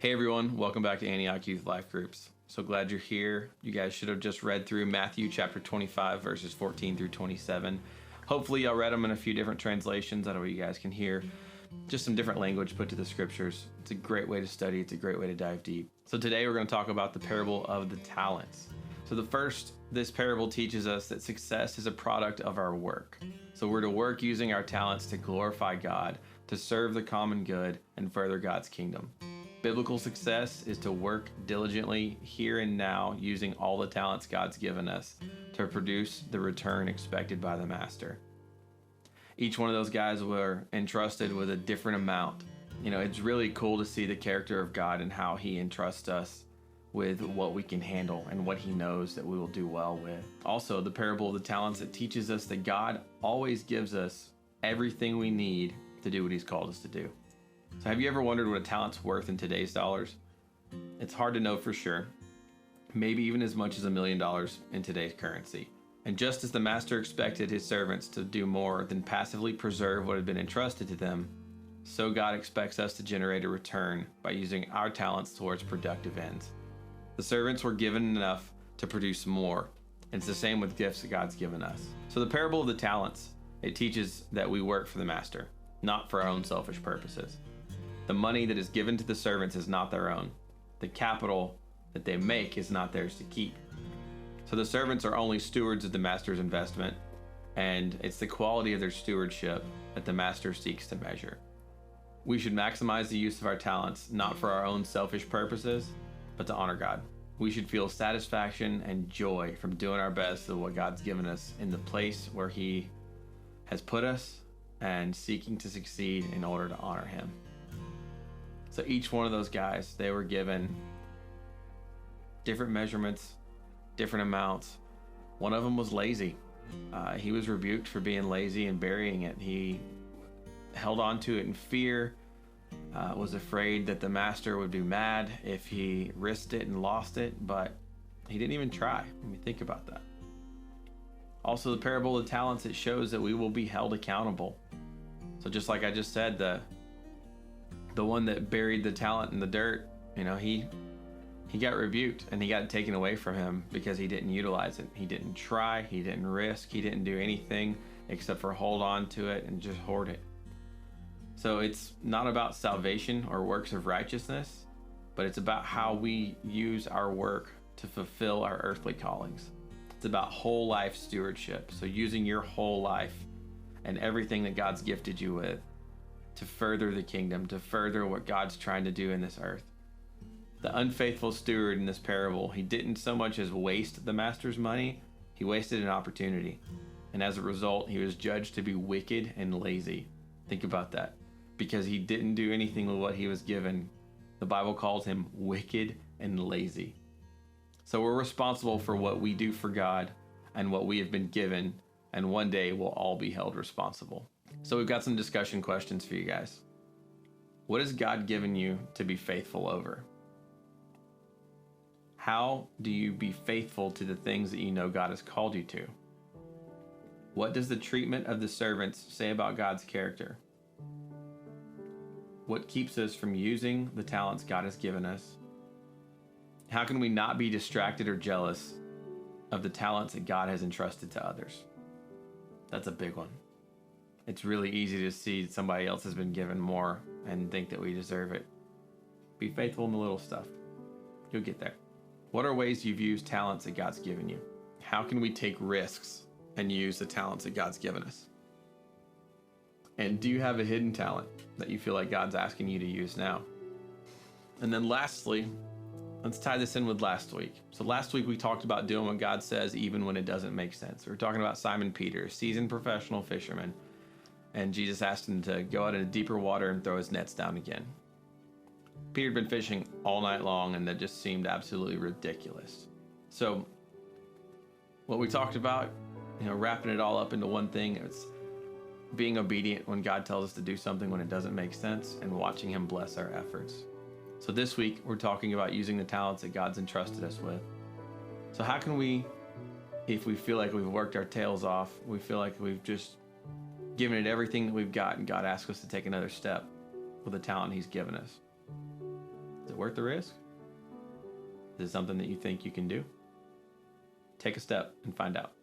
Hey everyone, welcome back to Antioch Youth Life Groups. So glad you're here. You guys should have just read through Matthew chapter 25, verses 14 through 27. Hopefully y'all read them in a few different translations. That way you guys can hear just some different language put to the scriptures. It's a great way to study. It's a great way to dive deep. So today we're going to talk about the parable of the talents. So this parable teaches us that success is a product of our work. So we're to work using our talents to glorify God, to serve the common good, and further God's kingdom. Biblical success is to work diligently here and now using all the talents God's given us to produce the return expected by the master. Each one of those guys were entrusted with a different amount. You know, it's really cool to see the character of God and how he entrusts us with what we can handle and what he knows that we will do well with. Also, the parable of the talents, it teaches us that God always gives us everything we need to do what he's called us to do. So have you ever wondered what a talent's worth in today's dollars? It's hard to know for sure. Maybe even as much as $1 million in today's currency. And just as the master expected his servants to do more than passively preserve what had been entrusted to them, so God expects us to generate a return by using our talents towards productive ends. The servants were given enough to produce more. And it's the same with gifts that God's given us. So the parable of the talents, it teaches that we work for the master, not for our own selfish purposes. The money that is given to the servants is not their own. The capital that they make is not theirs to keep. So the servants are only stewards of the master's investment, and it's the quality of their stewardship that the master seeks to measure. We should maximize the use of our talents, not for our own selfish purposes, but to honor God. We should feel satisfaction and joy from doing our best with what God's given us in the place where he has put us and seeking to succeed in order to honor him. So each one of those guys, they were given different measurements, different amounts. One of them was lazy. He was rebuked for being lazy and burying it. He held on to it in fear, was afraid that the master would be mad if he risked it and lost it, but he didn't even try. I mean, think about that. Also, the parable of the talents, it shows that we will be held accountable. So just like I just said, the one that buried the talent in the dirt, you know, he got rebuked and he got taken away from him because he didn't utilize it. He didn't try, he didn't risk, he didn't do anything except for hold on to it and just hoard it. So it's not about salvation or works of righteousness, but it's about how we use our work to fulfill our earthly callings. It's about whole life stewardship. So using your whole life and everything that God's gifted you with to further the kingdom, to further what God's trying to do in this earth. The unfaithful steward in this parable, he didn't so much as waste the master's money, he wasted an opportunity. And as a result, he was judged to be wicked and lazy. Think about that. Because he didn't do anything with what he was given, the Bible calls him wicked and lazy. So we're responsible for what we do for God and what we have been given, and one day we'll all be held responsible. So we've got some discussion questions for you guys. What has God given you to be faithful over? How do you be faithful to the things that you know God has called you to? What does the treatment of the servants say about God's character? What keeps us from using the talents God has given us? How can we not be distracted or jealous of the talents that God has entrusted to others? That's a big one. It's really easy to see somebody else has been given more and think that we deserve it. Be faithful in the little stuff. You'll get there. What are ways you've used talents that God's given you? How can we take risks and use the talents that God's given us? And do you have a hidden talent that you feel like God's asking you to use now? And then lastly, let's tie this in with last week. So last week we talked about doing what God says even when it doesn't make sense. We were talking about Simon Peter, seasoned professional fisherman. And Jesus asked him to go out into deeper water and throw his nets down again. Peter had been fishing all night long, and that just seemed absolutely ridiculous. So what we talked about, wrapping it all up into one thing, it's being obedient when God tells us to do something when it doesn't make sense, and watching him bless our efforts. So this week, we're talking about using the talents that God's entrusted us with. So how can we, if we feel like we've worked our tails off, we feel like we've just given it everything that we've got, and God asks us to take another step with the talent he's given us. Is it worth the risk? Is it something that you think you can do? Take a step and find out.